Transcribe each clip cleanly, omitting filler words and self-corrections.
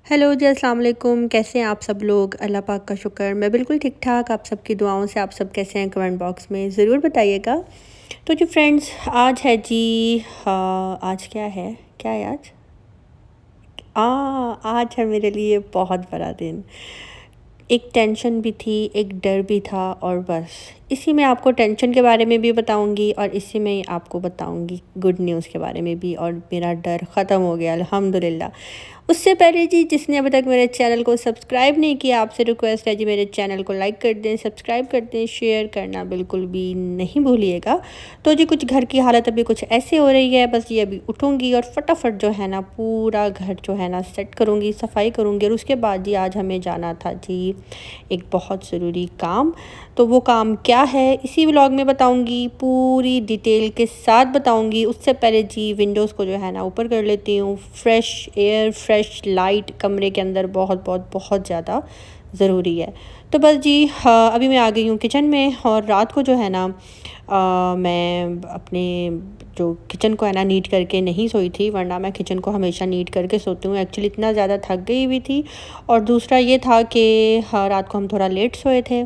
Hello जी, अस्सलाम वालेकुम। कैसे हैं आप सब लोग? अल्लाह पाक का शुक्र, मैं बिल्कुल ठीक ठाक। आप सबकी दुआओं से आप सब कैसे हैं कमेंट बॉक्स में ज़रूर बताइएगा। तो जी फ्रेंड्स, आज है जी, आज क्या है आज? आज है मेरे लिए बहुत बड़ा दिन। एक टेंशन भी थी, एक डर भी था, और बस इसी में आपको टेंशन के बारे में भी बताऊंगी और इसी में आपको बताऊंगी गुड न्यूज़ के बारे में भी। और मेरा डर ख़त्म हो गया अल्हम्दुलिल्लाह। उससे पहले जी, जिसने अभी तक मेरे चैनल को सब्सक्राइब नहीं किया, आपसे रिक्वेस्ट है जी, मेरे चैनल को लाइक कर दें, सब्सक्राइब कर दें, शेयर करना बिल्कुल भी नहीं भूलिएगा। तो जी, कुछ घर की हालत अभी कुछ ऐसे हो रही है, बस ये अभी उठूँगी और फटाफट जो है ना पूरा घर जो है ना सेट करूँगी, सफाई करूँगी। और उसके बाद जी आज हमें जाना था जी एक बहुत ज़रूरी काम। तो वो काम क्या है इसी व्लॉग में बताऊंगी, पूरी डिटेल के साथ बताऊंगी। उससे पहले जी विंडोज़ को जो है ना ऊपर कर लेती हूँ। फ्रेश एयर, फ्रेश लाइट कमरे के अंदर बहुत बहुत बहुत ज़्यादा ज़रूरी है। तो बस जी, हाँ, अभी मैं आ गई हूँ किचन में। और रात को जो है ना मैं अपने जो किचन को है ना नीट करके नहीं सोई थी, वरना मैं किचन को हमेशा नीट करके सोती हूँ। एक्चुअली इतना ज़्यादा थक गई हुई थी, और दूसरा ये था कि हाँ, रात को हम थोड़ा लेट सोए थे,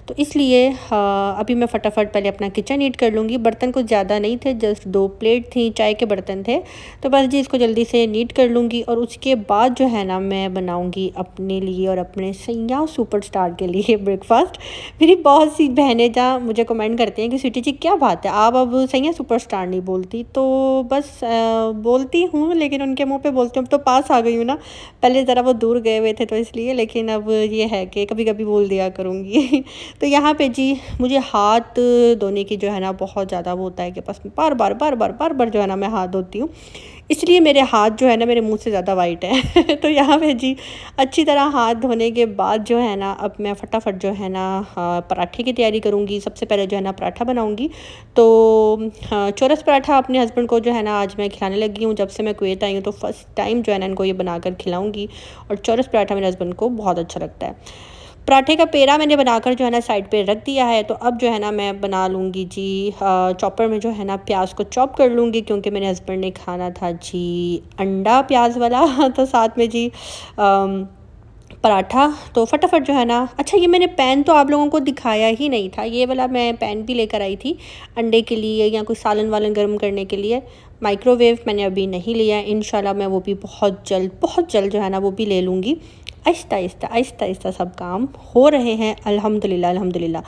तो इसलिए अभी मैं फटाफट पहले अपना किचन नीट कर लूँगी। बर्तन कुछ ज़्यादा नहीं थे, जस्ट 2 प्लेट थी, चाय के बर्तन थे। तो बस जी इसको जल्दी से नीट कर लूँगी, और उसके बाद जो है ना मैं बनाऊँगी अपने लिए और अपने सैयां सुपरस्टार के लिए ब्रेकफास्ट। मेरी बहुत सी बहनें जहाँ मुझे कमेंट करती हैं कि स्वीटी जी क्या बात है, आप अब सैयां सुपरस्टार नहीं बोलती। तो बस बोलती हूँ, लेकिन उनके मुँह पे बोलती हूँ। अब तो पास आ गई हूँ ना, पहले ज़रा वो दूर गए हुए थे तो इसलिए, लेकिन अब ये है कि कभी कभी बोल दिया करूँगी। तो यहाँ पे जी मुझे हाथ धोने की जो है ना बहुत ज़्यादा वो होता है कि बस बार बार जो है ना मैं हाथ धोती हूँ, इसलिए मेरे हाथ जो है ना मेरे मुंह से ज़्यादा वाइट है। तो यहाँ पे जी अच्छी तरह हाथ धोने के बाद जो है ना अब मैं फटाफट जो है ना पराठे की तैयारी करूँगी। सबसे पहले जो है ना पराठा बनाऊँगी। तो चौरस पराठा अपने हस्बैंड को जो है ना आज मैं खिलाने लगी हूँ। जब से मैं कुवैत आई हूँ तो फर्स्ट टाइम जो है ना इनको ये बनाकर खिलाऊँगी, और चौरस पराठा मेरे हस्बैंड को बहुत अच्छा लगता है। पराठे का पेड़ा मैंने बनाकर जो है ना साइड पे रख दिया है। तो अब जो है ना मैं बना लूँगी जी, चॉपर में जो है ना प्याज को चॉप कर लूँगी, क्योंकि मेरे हस्बैंड ने खाना था जी अंडा प्याज वाला। तो साथ में जी पराठा। तो फटाफट जो है ना, अच्छा ये मैंने पैन तो आप लोगों को दिखाया ही नहीं था, ये वाला मैं पैन भी लेकर आई थी अंडे के लिए या कोई सालन वालन गर्म करने के लिए। माइक्रोवेव मैंने अभी नहीं लिया, इंशाल्लाह मैं वो भी बहुत जल्द जो है ना वो भी ले लूँगी। आहिस्ता आहिस्ता सब काम हो रहे हैं अल्हम्दुलिल्लाह अल्हम्दुलिल्लाह।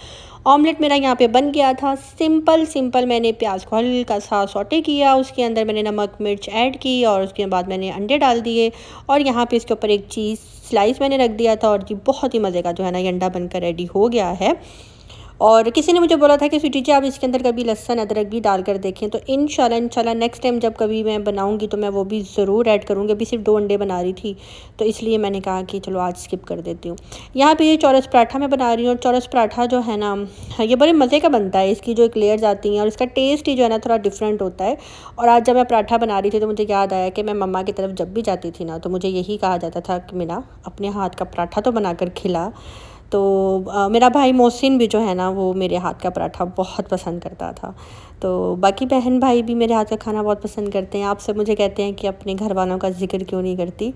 ऑमलेट मेरा यहाँ पे बन गया था। सिंपल मैंने प्याज को हल्का सा सौटे किया, उसके अंदर मैंने नमक मिर्च ऐड की, और उसके बाद मैंने अंडे डाल दिए, और यहाँ पे इसके ऊपर एक चीज़ स्लाइस मैंने रख दिया था। और जी बहुत ही मज़े का जो है ना ये अंडा बनकर रेडी हो गया है। और किसी ने मुझे बोला था कि स्वीटी जी आप इसके अंदर कभी लहसुन अदरक भी डालकर देखें। तो इंशाल्लाह नेक्स्ट टाइम जब कभी मैं बनाऊंगी तो मैं वो भी ज़रूर ऐड करूँगी। अभी सिर्फ 2 अंडे बना रही थी, तो इसलिए मैंने कहा कि चलो आज स्किप कर देती हूँ। यहाँ पे ये चौरस पराठा मैं बना रही हूँ, और चौरस पराठा जो है ना ये बड़े मज़े का बनता है। इसकी जो एक लेयर्स आती हैं और इसका टेस्ट ही जो है ना थोड़ा डिफरेंट होता है। और आज जब मैं पराठा बना रही थी तो मुझे याद आया कि मैं मम्मा की तरफ जब भी जाती थी ना तो मुझे यही कहा जाता था कि मेरा अपने हाथ का पराठा तो बनाकर खिला। तो मेरा भाई मोहसिन भी जो है ना वो मेरे हाथ का पराठा बहुत पसंद करता था। तो बाकी बहन भाई भी मेरे हाथ का खाना बहुत पसंद करते हैं। आप सब मुझे कहते हैं कि अपने घर वालों का ज़िक्र क्यों नहीं करती।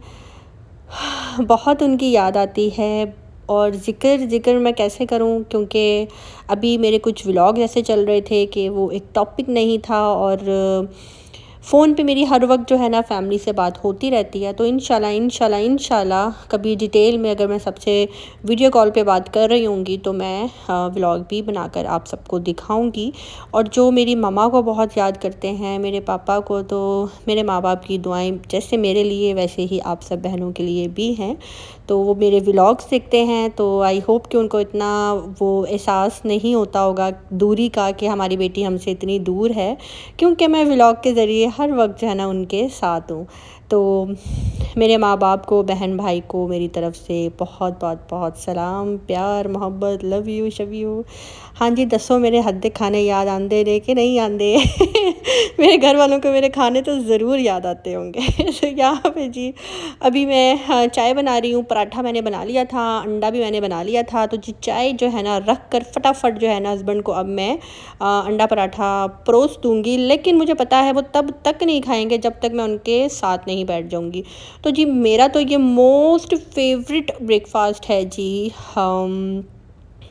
बहुत उनकी याद आती है, और ज़िक्र मैं कैसे करूं, क्योंकि अभी मेरे कुछ व्लॉग ऐसे चल रहे थे कि वो एक टॉपिक नहीं था, और फ़ोन पे मेरी हर वक्त जो है ना फैमिली से बात होती रहती है। तो इंशाल्लाह कभी डिटेल में अगर मैं सबसे वीडियो कॉल पे बात कर रही होंगी तो मैं व्लॉग भी बनाकर आप सबको दिखाऊंगी। और जो मेरी मम्मा को बहुत याद करते हैं, मेरे पापा को, तो मेरे माँ बाप की दुआएं जैसे मेरे लिए वैसे ही आप सब बहनों के लिए भी हैं। तो वो मेरे व्लॉग्स देखते हैं, तो आई होप कि उनको इतना वो एहसास नहीं होता होगा दूरी का कि हमारी बेटी हमसे इतनी दूर है, क्योंकि मैं व्लॉग के ज़रिए हर वक्त जो है ना उनके साथ हूँ। तो मेरे माँ बाप को, बहन भाई को मेरी तरफ़ से बहुत सलाम, प्यार, मोहब्बत, लव यू, शव यू। हाँ जी, दसो मेरे हद खाने याद आंदे ने कि नहीं आंदे। मेरे घर वालों को मेरे खाने तो ज़रूर याद आते होंगे। तो यहाँ पे जी अभी मैं चाय बना रही हूँ। पराठा मैंने बना लिया था, अंडा भी मैंने बना लिया था। तो जी चाय जो है ना रख कर फटाफट जो है ना हस्बैंड को अब मैं अंडा पराठा परोस दूँगी। लेकिन मुझे पता है वो तब तक नहीं खाएंगे जब तक मैं उनके साथ नहीं नहीं बैठ जाऊँगी। तो जी मेरा तो ये मोस्ट फेवरेट ब्रेकफास्ट है जी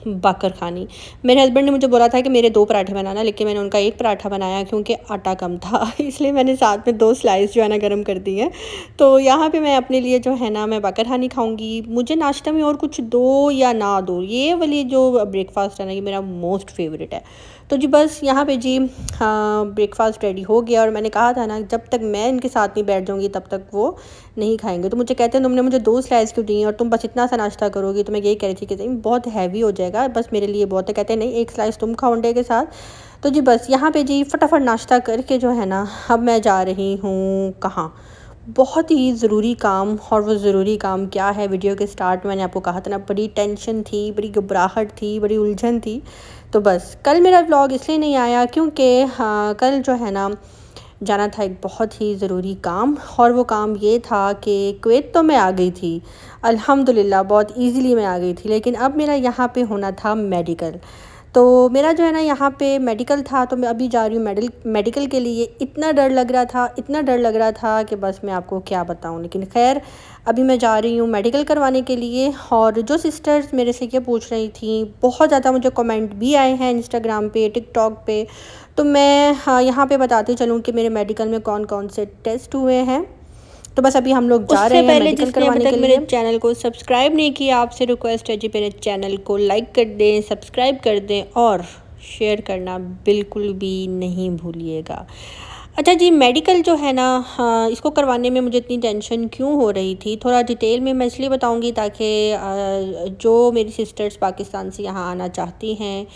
बाकर खानी। मेरे हस्बैंड ने मुझे बोला था कि मेरे 2 पराठे बनाना, लेकिन मैंने उनका 1 पराठा बनाया क्योंकि आटा कम था इसलिए मैंने साथ में 2 स्लाइस जो है ना गरम कर दी हैं। तो यहाँ पे मैं अपने लिए जो है ना मैं बाकर खानी खाऊँगी। मुझे नाश्ता में और कुछ दो या ना दो, ये वाली जो ब्रेकफास्ट है ना ये मेरा मोस्ट फेवरेट है। तो जी बस यहाँ पे जी ब्रेकफास्ट रेडी हो गया और मैंने कहा था ना जब तक मैं इनके साथ नहीं बैठ जाऊँगी तब तक वो नहीं खाएंगे। तो मुझे कहते हैं तुमने मुझे 2 स्लाइस क्यों दी और तुम बस इतना सा नाश्ता करोगी। तो मैं यही कह रही थी कि बहुत हैवी हो जाएगा, बस मेरे लिए बहुत है। कहते हैं नहीं 1 स्लाइस तुम खाओ अंडे के साथ। तो जी बस यहाँ पे जी फटाफट नाश्ता करके जो है ना अब मैं जा रही हूँ कहाँ, बहुत ही ज़रूरी काम। और वो ज़रूरी काम क्या है, वीडियो के स्टार्ट में मैंने आपको कहा था ना बड़ी टेंशन थी, बड़ी घबराहट थी, बड़ी उलझन थी। तो बस कल मेरा व्लॉग इसलिए नहीं आया क्योंकि कल जो है ना जाना था एक बहुत ही ज़रूरी काम, और वो काम ये था कि कुवैत तो मैं आ गई थी अल्हम्दुलिल्लाह, बहुत इजीली मैं आ गई थी, लेकिन अब मेरा यहाँ पे होना था मेडिकल। तो मेरा जो है ना यहाँ पे मेडिकल था, तो मैं अभी जा रही हूँ मेडिकल के लिए। इतना डर लग रहा था, इतना डर लग रहा था कि बस मैं आपको क्या बताऊँ, लेकिन खैर अभी मैं जा रही हूँ मेडिकल करवाने के लिए। और जो सिस्टर्स मेरे से ये पूछ रही थी, बहुत ज़्यादा मुझे कमेंट भी आए हैं इंस्टाग्राम पे, टिकटॉक पे, तो मैं यहाँ पे बताती चलूँ कि मेरे मेडिकल में कौन कौन से टेस्ट हुए हैं। तो बस अभी हम लोग जा रहे हैं मेडिकल करवाने के लिए। मेरे चैनल को सब्सक्राइब नहीं किया, आपसे रिक्वेस्ट है जी मेरे चैनल को लाइक कर दें, सब्सक्राइब कर दें और शेयर करना बिल्कुल भी नहीं भूलिएगा। अच्छा जी, मेडिकल जो है ना इसको करवाने में मुझे इतनी टेंशन क्यों हो रही थी, थोड़ा डिटेल में मैं इसलिए बताऊंगी ताकि जो मेरी सिस्टर्स पाकिस्तान से यहाँ आना चाहती हैं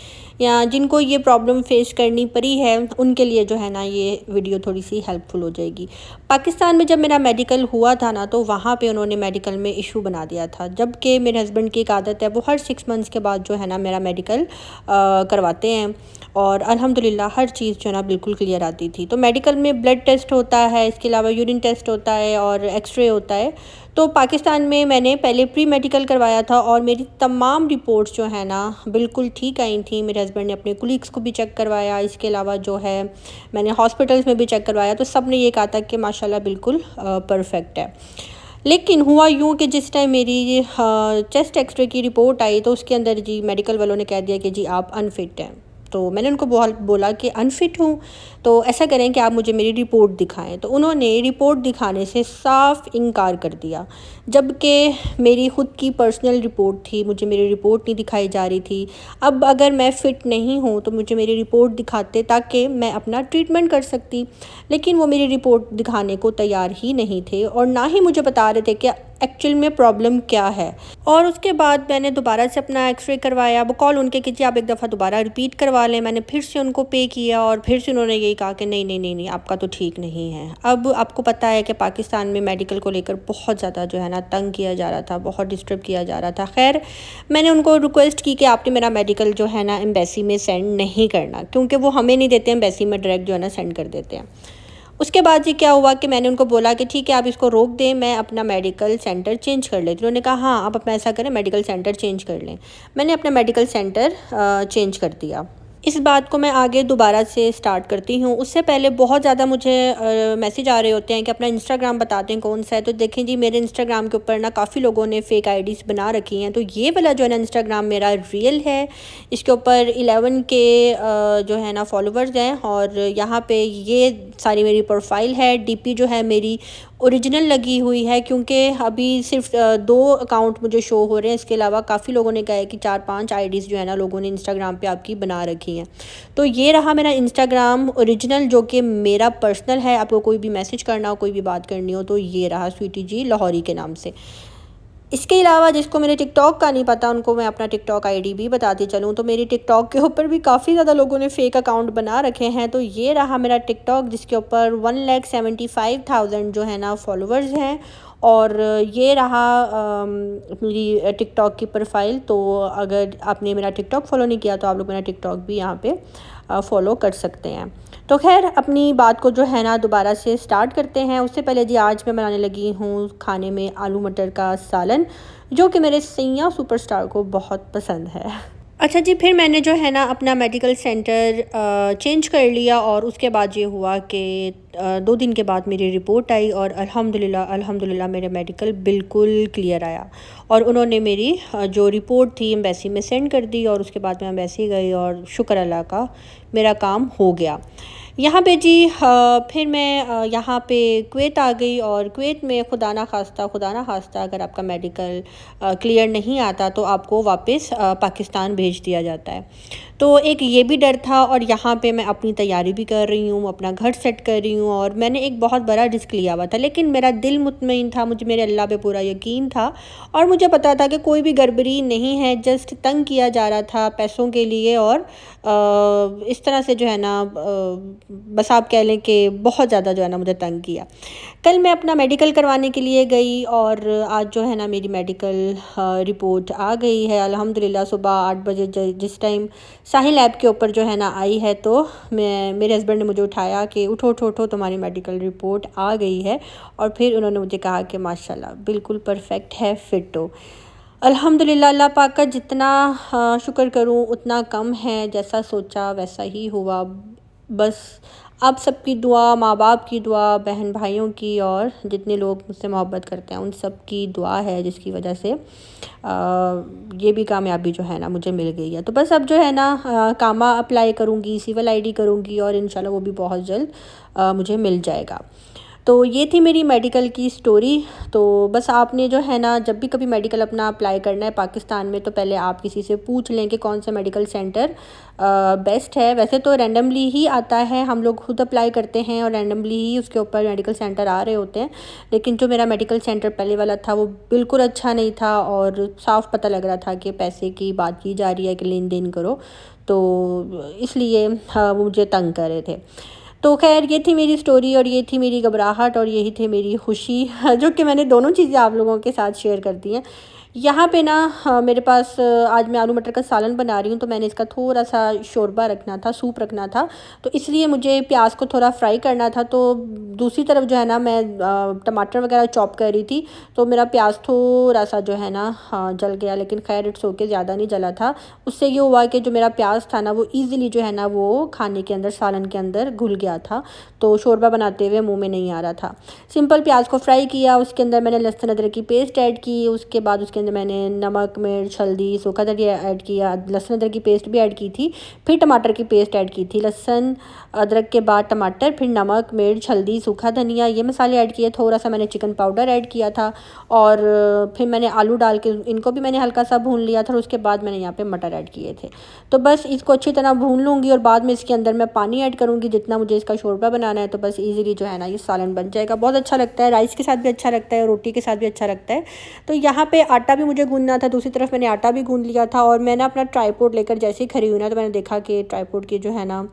या जिनको ये प्रॉब्लम फेस करनी पड़ी है उनके लिए जो है ना ये वीडियो थोड़ी सी हेल्पफुल हो जाएगी। पाकिस्तान में जब मेरा मेडिकल हुआ था ना तो वहाँ पे उन्होंने मेडिकल में इशू बना दिया था, जबकि मेरे हस्बैंड की एक आदत है वो हर 6 मंथ्स के बाद जो है ना मेरा मेडिकल करवाते हैं और अल्हम्दुलिल्लाह हर चीज़ जो है ना बिल्कुल क्लियर आती थी। तो मेडिकल में ब्लड टेस्ट होता है, इसके अलावा यूरिन टेस्ट होता है और एक्सरे होता है। तो पाकिस्तान में मैंने पहले प्री मेडिकल करवाया था और मेरी तमाम रिपोर्ट्स जो है ना बिल्कुल ठीक आई थी। मेरे हस्बैंड ने अपने कुलीग्स को भी चेक करवाया, इसके अलावा जो है मैंने हॉस्पिटल्स में भी चेक करवाया, तो सब ने ये कहा था कि माशाल्लाह बिल्कुल परफेक्ट है। लेकिन हुआ यूँ कि जिस टाइम मेरी चेस्ट एक्सरे की रिपोर्ट आई तो उसके अंदर जी मेडिकल वालों ने कह दिया कि जी आप अनफिट हैं। तो मैंने उनको बोला कि अनफिट हूँ, तो ऐसा करें कि आप मुझे मेरी रिपोर्ट दिखाएं। तो उन्होंने रिपोर्ट दिखाने से साफ इनकार कर दिया, जबकि मेरी ख़ुद की पर्सनल रिपोर्ट थी, मुझे मेरी रिपोर्ट नहीं दिखाई जा रही थी। अब अगर मैं फ़िट नहीं हूँ तो मुझे मेरी रिपोर्ट दिखाते ताकि मैं अपना ट्रीटमेंट कर सकती, लेकिन वो मेरी रिपोर्ट दिखाने को तैयार ही नहीं थे और ना ही मुझे बता रहे थे कि एक्चुअल में प्रॉब्लम क्या है। और उसके बाद मैंने दोबारा से अपना एक्सरे करवाया, वो कॉल उनके कि जी आप एक दफ़ा दोबारा रिपीट करवा लें। मैंने फिर से उनको पे किया और फिर से उन्होंने यही कहा कि नहीं नहीं नहीं नहीं आपका तो ठीक नहीं है। अब आपको पता है कि पाकिस्तान में मेडिकल को लेकर बहुत ज़्यादा जो है ना तंग किया जा रहा था, बहुत डिस्टर्ब किया जा रहा था। खैर मैंने उनको रिक्वेस्ट की कि आपने मेरा मेडिकल जो है ना एम्बेसी में सेंड नहीं करना, क्योंकि वो हमें नहीं देते, एम्बेसी में डायरेक्ट जो है ना सेंड कर देते हैं। उसके बाद जी क्या हुआ कि मैंने उनको बोला कि ठीक है आप इसको रोक दें, मैं अपना मेडिकल सेंटर चेंज कर लेती हूँ। उन्होंने कहा हाँ आप अपना ऐसा करें मेडिकल सेंटर चेंज कर लें। मैंने अपना मेडिकल सेंटर चेंज कर दिया। इस बात को मैं आगे दोबारा से स्टार्ट करती हूँ, उससे पहले बहुत ज़्यादा मुझे मैसेज आ रहे होते हैं कि अपना इंस्टाग्राम बताते हैं कौन सा है। तो देखें जी मेरे इंस्टाग्राम के ऊपर ना काफ़ी लोगों ने फ़ेक आईडीज़ बना रखी हैं। तो ये वाला जो है ना इंस्टाग्राम मेरा रियल है, इसके ऊपर 11 के जो है ना फॉलोवर्स हैं और यहाँ पे ये सारी मेरी प्रोफाइल है। डीपी जो है मेरी ओरिजिनल लगी हुई है, क्योंकि अभी सिर्फ 2 अकाउंट मुझे शो हो रहे हैं। इसके अलावा काफ़ी लोगों ने कहा है कि 4-5 आईडीज़ जो है ना लोगों ने इंस्टाग्राम पे आपकी बना रखी हैं। तो ये रहा मेरा इंस्टाग्राम ओरिजिनल जो कि मेरा पर्सनल है। आपको कोई भी मैसेज करना हो, कोई भी बात करनी हो तो ये रहा स्वीटी जी लाहौरी के नाम से। इसके अलावा जिसको मेरे टिकटॉक का नहीं पता उनको मैं अपना टिकटॉक आईडी भी बताती चलूँ, तो मेरी टिकटॉक के ऊपर भी काफ़ी ज़्यादा लोगों ने फ़ेक अकाउंट बना रखे हैं। तो ये रहा मेरा टिकटॉक जिसके ऊपर 1,75,000 जो है ना फॉलोवर्स हैं और ये रहा मेरी टिकटॉक की प्रोफाइल। तो अगर आपने मेरा टिकटॉक फॉलो नहीं किया तो आप लोग मेरा टिकटॉक भी यहाँ पे फॉलो कर सकते हैं। तो खैर अपनी बात को जो है ना दोबारा से स्टार्ट करते हैं। उससे पहले जी आज मैं बनाने लगी हूँ खाने में आलू मटर का सालन, जो कि मेरे सैयां सुपरस्टार को बहुत पसंद है। अच्छा जी, फिर मैंने जो है ना अपना मेडिकल सेंटर चेंज कर लिया और उसके बाद ये हुआ कि 2 दिन के बाद मेरी रिपोर्ट आई और अल्हम्दुलिल्लाह अल्हम्दुलिल्लाह मेरा मेडिकल बिल्कुल क्लियर आया। और उन्होंने मेरी जो रिपोर्ट थी एम्बेसी में सेंड कर दी और उसके बाद मैं एम्बेसी गई और शुक्र अल्लाह का मेरा काम हो गया। यहाँ पे जी फिर मैं यहाँ पे कुवैत आ गई और कुवैत में खुदा ना खास्ता अगर आपका मेडिकल क्लियर नहीं आता तो आपको वापस पाकिस्तान भेज दिया जाता है। तो एक ये भी डर था और यहाँ पे मैं अपनी तैयारी भी कर रही हूँ, अपना घर सेट कर रही हूँ और मैंने एक बहुत बड़ा रिस्क लिया हुआ था, लेकिन मेरा दिल मुतमईन था, मुझे मेरे अल्लाह पे पूरा यकीन था और मुझे पता था कि कोई भी गड़बड़ी नहीं है, जस्ट तंग किया जा रहा था पैसों के लिए और इस तरह से जो है ना बस आप कह लें कि बहुत ज़्यादा जो है ना मुझे तंग किया। कल मैं अपना मेडिकल करवाने के लिए गई और आज जो है ना मेरी मेडिकल रिपोर्ट आ गई है अल्हम्दुलिल्लाह। सुबह 8 बजे जिस टाइम साहिल ऐप के ऊपर जो है ना आई है तो मैं मेरे हस्बैंड ने मुझे उठाया कि उठो उठो उठो तुम्हारी मेडिकल रिपोर्ट आ गई है और फिर उन्होंने मुझे कहा कि माशाल्लाह बिल्कुल परफेक्ट है, फिट हो। अल्हम्दुलिल्लाह अल्लाह पाक का जितना शुक्र करूं उतना कम है, जैसा सोचा वैसा ही हुआ। बस आप सबकी दुआ, माँ बाप की दुआ, बहन भाइयों की और जितने लोग मुझसे मोहब्बत करते हैं उन सब की दुआ है जिसकी वजह से ये भी कामयाबी जो है ना मुझे मिल गई है। तो बस अब जो है ना कामा अप्लाई करूँगी, सिविल आईडी करूँगी और इंशाल्लाह वो भी बहुत जल्द मुझे मिल जाएगा। तो ये थी मेरी मेडिकल की स्टोरी। तो बस आपने जो है ना जब भी कभी मेडिकल अपना अप्लाई करना है पाकिस्तान में तो पहले आप किसी से पूछ लें कि कौन सा मेडिकल सेंटर बेस्ट है। वैसे तो रैंडमली ही आता है, हम लोग खुद अप्लाई करते हैं और रैंडमली ही उसके ऊपर मेडिकल सेंटर आ रहे होते हैं, लेकिन जो मेरा मेडिकल सेंटर पहले वाला था वो बिल्कुल अच्छा नहीं था और साफ़ पता लग रहा था कि पैसे की बात की जा रही है कि लेन देन करो, तो इसलिए वो मुझे तंग कर रहे थे। तो ख़ैर ये थी मेरी स्टोरी और ये थी मेरी घबराहट और यही थी मेरी खुशी जो कि मैंने दोनों चीज़ें आप लोगों के साथ शेयर कर दी हैं। यहाँ पे ना मेरे पास आज मैं आलू मटर का सालन बना रही हूँ तो मैंने इसका थोड़ा सा शोरबा रखना था, सूप रखना था, तो इसलिए मुझे प्याज को थोड़ा फ्राई करना था। तो दूसरी तरफ जो है ना मैं टमाटर वगैरह चॉप कर रही थी तो मेरा प्याज थोड़ा सा जो है ना जल गया, लेकिन खैर इट्स ओके, ज़्यादा नहीं जला था। उससे ये हुआ कि जो मेरा प्याज था ना वो ईज़िली जो है ना वो खाने के अंदर, सालन के अंदर घुल गया था, तो शोरबा बनाते हुए मुँह में नहीं आ रहा था। सिंपल प्याज को फ्राई किया, उसके अंदर मैंने लहसुन अदरक की पेस्ट ऐड की, उसके बाद उसके अंदर मैंने नमक, मिर्च, हल्दी, सूखा धनिया ऐड किया, लहसुन अदरक की पेस्ट भी ऐड की थी, फिर टमाटर की पेस्ट ऐड की थी, लहसुन अदरक के बाद टमाटर, फिर नमक, मिर्च, हल्दी, सूखा धनिया, ये मसाले ऐड किए, थोड़ा सा मैंने चिकन पाउडर ऐड किया था और फिर मैंने आलू डाल के इनको भी मैंने हल्का सा भून लिया था और उसके बाद मैंने यहाँ पे मटर ऐड किए थे। तो बस इसको अच्छी तरह भून लूँगी और बाद में इसके अंदर मैं पानी ऐड करूँगी जितना मुझे इसका शोरबा बनाना है, तो बस ईज़िली जो है ना ये सालन बन जाएगा। बहुत अच्छा लगता है, राइस के साथ भी अच्छा लगता है, रोटी के साथ भी अच्छा लगता है। तो यहाँ पे आटा भी मुझे गूंदना था, दूसरी तरफ मैंने आटा भी गूंद लिया था और मैंने अपना ट्राईपोड लेकर जैसे ही खड़ी हुई ना तो मैंने देखा कि ट्राईपोड की जो है ना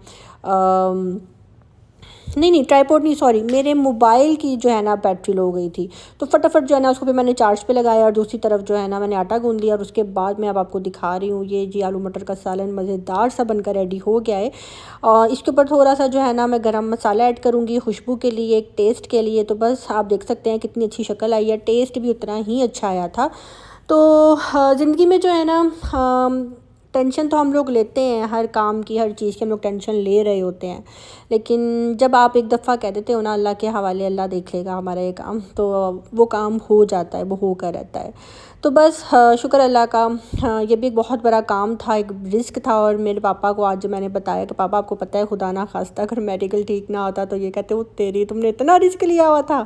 नहीं ट्राईपोड नहीं, सॉरी, मेरे मोबाइल की जो है ना बैटरी लो हो गई थी, तो फटाफट जो है ना उसको भी मैंने चार्ज पे लगाया और दूसरी तरफ जो है ना मैंने आटा गूंद लिया और उसके बाद मैं अब आपको दिखा रही हूँ ये जी आलू मटर का सालन मज़ेदार सा बनकर रेडी हो गया है। और इसके ऊपर थोड़ा सा जो है ना मैं गरम मसाला ऐड करूँगी खुशबू के लिए, एक टेस्ट के लिए। तो बस आप देख सकते हैं कितनी अच्छी शक्ल आई है, टेस्ट भी उतना ही अच्छा आया था। तो ज़िंदगी में जो है ना टेंशन तो हम लोग लेते हैं, हर काम की, हर चीज़ की हम लोग टेंशन ले रहे होते हैं, लेकिन जब आप एक दफ़ा कह देते हो ना अल्लाह के हवाले, अल्लाह देख लेगा हमारा ये काम, तो वो काम हो जाता है, वो होकर रहता है। तो बस शुक्र अल्लाह का। ये भी एक बहुत बड़ा काम था, एक रिस्क था और मेरे पापा को आज मैंने बताया कि पापा आपको पता है खुदा ना खास्ता अगर मेडिकल ठीक ना होता तो ये कहते वो तेरी, तुमने इतना रिस्क लिया हुआ था।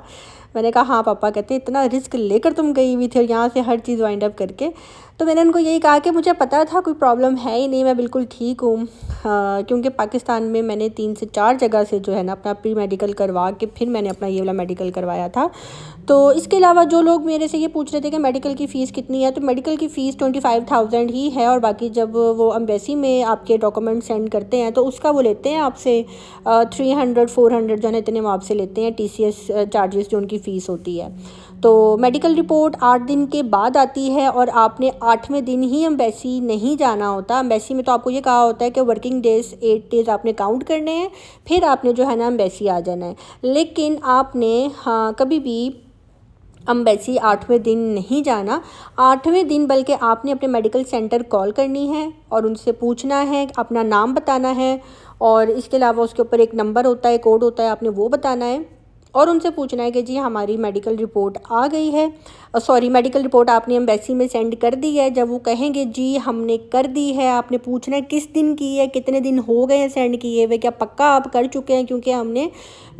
मैंने कहा हाँ पापा। कहते इतना रिस्क लेकर तुम गई हुई थी और यहाँ से हर चीज़ वाइंड अप करके। तो मैंने उनको यही कहा कि मुझे पता था कोई प्रॉब्लम है ही नहीं, मैं बिल्कुल ठीक हूँ। क्योंकि पाकिस्तान में मैंने 3 से 4 जगह से जो है ना अपना प्री मेडिकल करवा के फिर मैंने अपना ये वाला मेडिकल करवाया था। तो इसके अलावा जो लोग मेरे से ये पूछ रहे थे कि मेडिकल की फ़ीस कितनी है, तो मेडिकल की फ़ीस 25,000 ही है और बाकी जब वो एम्बेसी में आपके डॉक्यूमेंट सेंड करते हैं तो उसका वो लेते हैं आपसे 300-400 जो है इतने वो आपसे लेते हैं TCS चार्जेस जो उनकी फ़ीस होती है। तो मेडिकल रिपोर्ट 8 दिन के बाद आती है और आपने 8वें दिन ही एम्बेसी नहीं जाना होता। एम्बेसी में तो आपको ये कहा होता है कि वर्किंग डेज़ 8 डेज़ आपने काउंट करने हैं, फिर आपने जो है ना एम्बेसी आ जाना है। लेकिन आपने कभी भी एम्बेसी 8वें दिन नहीं जाना, 8वें दिन बल्कि आपने अपने मेडिकल सेंटर कॉल करनी है और उनसे पूछना है, अपना नाम बताना है और इसके अलावा उसके ऊपर एक नंबर होता है, कोड होता है, आपने वो बताना है और उनसे पूछना है कि जी हमारी मेडिकल रिपोर्ट आ गई है, सॉरी मेडिकल रिपोर्ट आपने एम्बेसी में सेंड कर दी है। जब वो कहेंगे जी हमने कर दी है, आपने पूछना है किस दिन की है, कितने दिन हो गए हैं सेंड किए हुए, क्या पक्का आप कर चुके हैं, क्योंकि हमने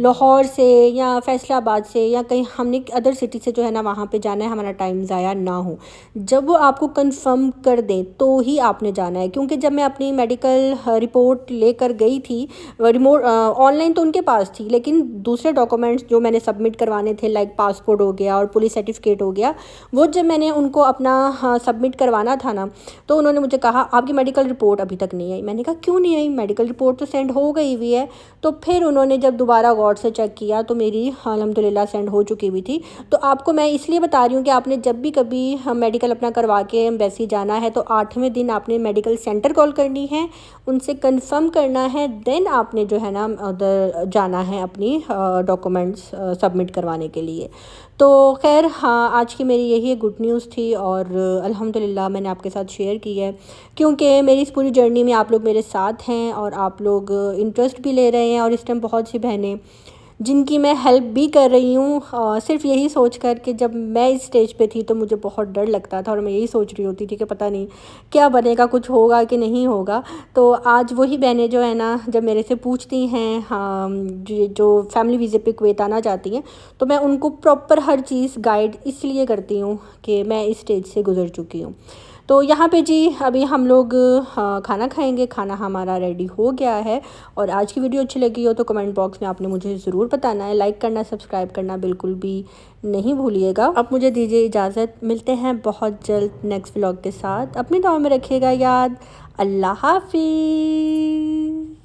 लाहौर से या फैसलाबाद से या कहीं हमने अदर सिटी से जो है ना वहाँ पे जाना है, हमारा टाइम ज़ाया ना हो। जब वो आपको कंफर्म कर दें तो ही आपने जाना है, क्योंकि जब मैं अपनी मेडिकल रिपोर्ट लेकर गई थी, रिमोट ऑनलाइन तो उनके पास थी, लेकिन दूसरे डॉक्यूमेंट्स जो मैंने सबमिट करवाने थे लाइक पासपोर्ट हो गया और पुलिस सर्टिफिकेट हो गया, वो जब मैंने उनको अपना सबमिट करवाना था ना, तो उन्होंने मुझे कहा आपकी मेडिकल रिपोर्ट अभी तक नहीं आई। मैंने कहा क्यों नहीं आई, मेडिकल रिपोर्ट तो सेंड हो गई हुई है। तो फिर उन्होंने जब दोबारा गौर से चेक किया तो मेरी अल्हम्दुलिल्लाह सेंड हो चुकी हुई थी। तो आपको मैं इसलिए बता रही हूँ कि आपने जब भी कभी मेडिकल अपना करवा के एम्बेसी जाना है तो 8वें दिन आपने मेडिकल सेंटर कॉल करनी है, उनसे कंफर्म करना है, देन आपने जो है ना उधर जाना है अपनी डॉक्यूमेंट्स सबमिट करवाने के लिए। तो खैर हाँ, आज की मेरी यही गुड न्यूज़ थी और अल्हम्दुलिल्लाह मैंने आपके साथ शेयर की है, क्योंकि मेरी इस पूरी जर्नी में आप लोग मेरे साथ हैं और आप लोग इंटरेस्ट भी ले रहे हैं। और इस टाइम बहुत सी बहनें जिनकी मैं हेल्प भी कर रही हूँ, सिर्फ यही सोच कर कि जब मैं इस स्टेज पे थी तो मुझे बहुत डर लगता था और मैं यही सोच रही होती थी कि पता नहीं क्या बनेगा, कुछ होगा कि नहीं होगा। तो आज वही बहनें जो है ना जब मेरे से पूछती हैं, हाँ जो फैमिली वीज़े पे कुवैत आना चाहती हैं, तो मैं उनको प्रॉपर हर चीज़ गाइड इसलिए करती हूँ कि मैं इस स्टेज से गुज़र चुकी हूँ। तो यहाँ पे जी अभी हम लोग खाना खाएंगे, खाना हमारा रेडी हो गया है। और आज की वीडियो अच्छी लगी हो तो कमेंट बॉक्स में आपने मुझे ज़रूर बताना है, लाइक करना, सब्सक्राइब करना बिल्कुल भी नहीं भूलिएगा। अब मुझे दीजिए इजाज़त, मिलते हैं बहुत जल्द नेक्स्ट व्लॉग के साथ। अपनी दुआ में रखिएगा याद। अल्लाह हाफिज़।